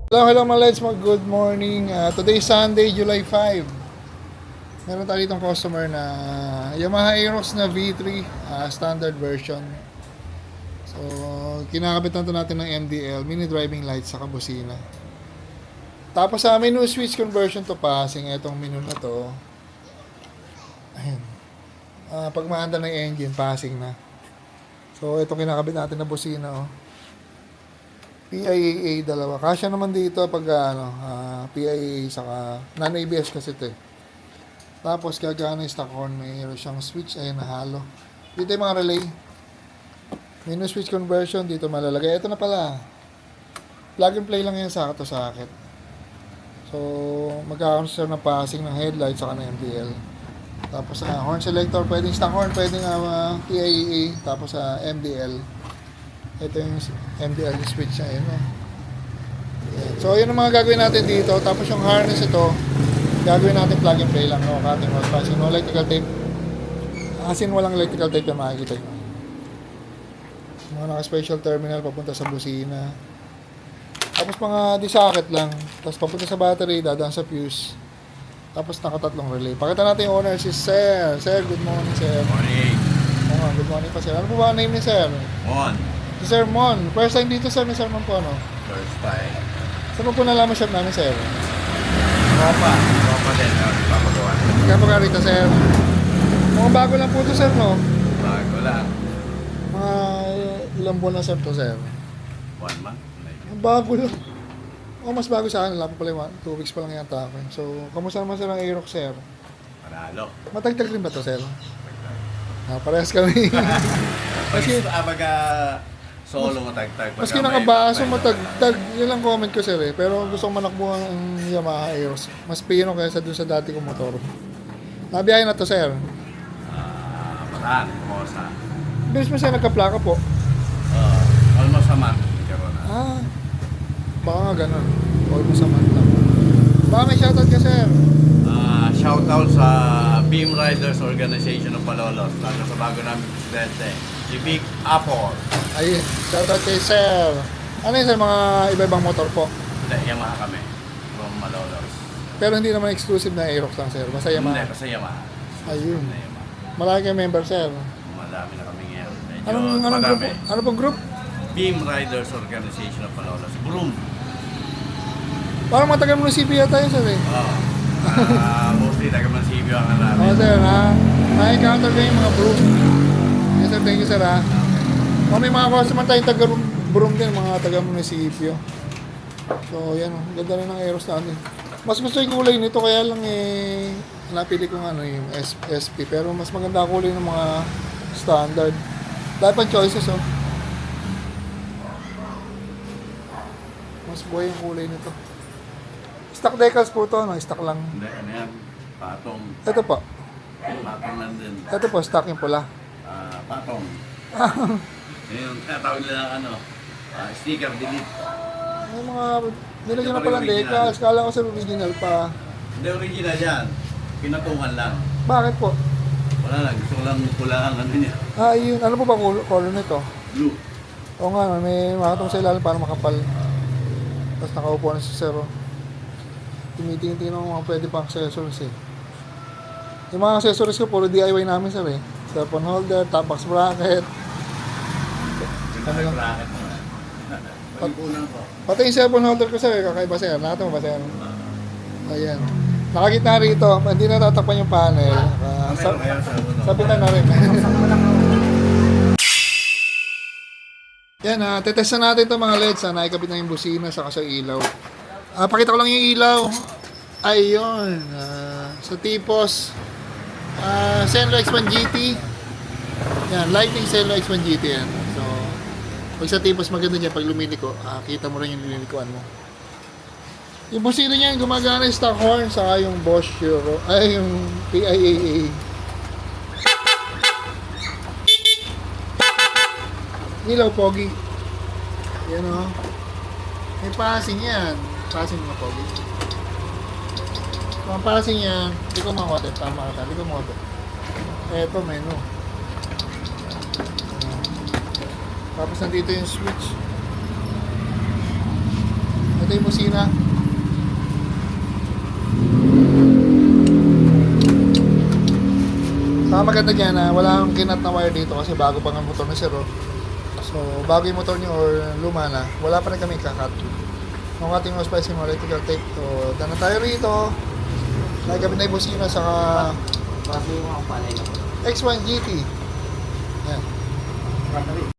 Hello mga Leds, good morning. Today is Sunday, July 5. Meron tayo ditong customer na Yamaha Aerox na V3 standard version. So, kinakabitan to natin ng MDL, mini driving lights sa busina. Tapos sa menu switch conversion to passing, itong menu na to. Ayun. Pag maanda ng engine, passing na. So, itong kinakabit natin na busina, oh. PIAA dalawa. Kasya naman dito pag PIAA saka non-ABS kasi ito eh. Tapos gagana yung stock horn, mayroon siyang switch, ayun nahalo. Dito yung mga relay. Menu switch conversion, dito malalagay. Ito na pala. Plug and play lang yan sa sakit. So, magkakaroon siya ng passing ng headlight saka ng MDL. Tapos horn selector, pwedeng stock horn, pwedeng PIAA, tapos MDL. Ito yung MDL switch niya, yun. So, yun ang mga gagawin natin dito. Tapos yung harness ito, gagawin natin plug and play lang. No? Cutting rod passing, no electrical tape. As in, walang electrical tape na makikita nyo. Mga naka-special terminal papunta sa busina. Tapos mga disocket lang. Tapos papunta sa battery, dadaan sa fuse. Tapos nakatatlong relay. Pakita natin yung owner, si Sir. Sir, good morning, Sir. Good morning. Good morning pa, Sir. Ano po ba ang name ni Sir? Mon. Si Sir Mon. First time dito, Sir. May Sir Mon po, ano? First time. Saan mo po nalaman shop namin, Sir? Tropa. Tropa din. Papagawa. Kaya pa rito, Sir. Mga bago lang po to, Sir, no? Bago lang. Mga ilang buwan na, Sir, to, Sir. 1 month. Bago lang. Mas bago sa akin. Wala pa pala 2 weeks pa lang yata ako. So, kamusta naman, Sir, ang Aerox, Sir? Panalo. Matagtag rin ba to, Sir? Parehas kami. Kasi, Baga solo matagtag. maski nakabaso, matagtag. Yun lang comment ko, Sir, eh. Pero gusto ko manakbo ang Yamaha Aerox. Mas pino kaysa dun sa dati kong motor. Nabiyahe na to, Sir. Maraan. Mosa. Bilis mo, Sir, nagka-plaka po. Almost a month. Karoon na. Baka nga ganun. Almost a month lang. Baka may shoutout ka, Sir. Shoutout sa Beam Riders Organization of Malolos. Lalo sa bago namin presidente. Si Big Apple. Ayun, shoutout kay Sir. Ano yun, Sir? Mga iba-ibang motor po. Hindi, Yamaha kami. From Malolos. Pero hindi naman exclusive na Aerox lang, Sir. Basta Hindi, Yamaha. kasi Yamaha. Ayun. Hindi, Yamaha. Malaki kayong member, Sir. Madami na kami ngayon. Medyo Anong madami. group? Ano pong group? Beam Riders Organization of Malolos. Broom. Parang matagal munisipyo yata yun, Sir, eh. Mostly taga-Mansibyo ang Oo, namin. Sir, ha? Na-encounter ko yung mga broom. Yes, Sir. Thank you, Sir, ha? May mga customer tayong taga-broom din, mga taga-munisipyo. So, yan, ganda rin ng Aerox natin. Mas gusto yung kulay nito, kaya lang napili ko yung SP. Pero mas maganda ang kulay ng mga standard. Dahil pang choices, oh. Mas buhay yung kulay nito. Stock decals po to, no? Stock lang. Hindi, ano yan? Patong. Ito po. Patong lang din. Ito po, stock yung pula. Patong. Yung tinatawag nila sticker delete. May mga nilagyan na palang decals. Kala ko sa original pa. Hindi original yan. Pinatungan lang. Bakit po? Wala lang. Gusto ko lang pula ang ano niya. Yun. Ano po ba color nito? Blue. Oo nga, may makatong sa ilalim para makapal. Tapos nakaupo na si Sir. Tinitingin ako mga pwede pang accessories eh. Yung mga accessories ko, puro DIY namin, Sir, eh. Cellphone holder, top box bracket. Ano lang? Bracket mo. Pag-ipunan ko. Pati yung cellphone holder ko, Sir, kakaiba, Sir. Nakita mo ba, Sir? Ayan. Nakagitna rito, hindi na tatakpan yung panel. Sabitan na rin. Yan, tetestan natin ito mga LEDs. Naikabit na yung busina saka sa ilaw. Pakita ko lang yung ilaw. Ayun. Sa tipos Senlo X1 GT. Yan, lighting Senlo X1 GT yan. So, pag sa tipos maganda dyan, pag lumiliko, kita mo rin yung linilikuan mo. Yung busina niyan, gumagana yung stock horn, saka yung Bosch Euro, yung PIAA. Ilaw, pogi. Yan o. May passing yan. Passing mga pogi. So, ang passing yan, hindi ko makote. Tama ka, hindi ko makote. Eto, menu. Tapos nandito yung switch. Ito yung busina. Saka maganda dyan na wala akong kinat na wire dito kasi bago pa nga motor na sir. Oh. So, bago yung motor nyo or luma na, wala pa rin kami kakat. Yung ating most spicy mo electrical tape. So, dana tayo rito. Nagkabit na yung busina saka Bago yung mga palay na po. X1 GT. Yan.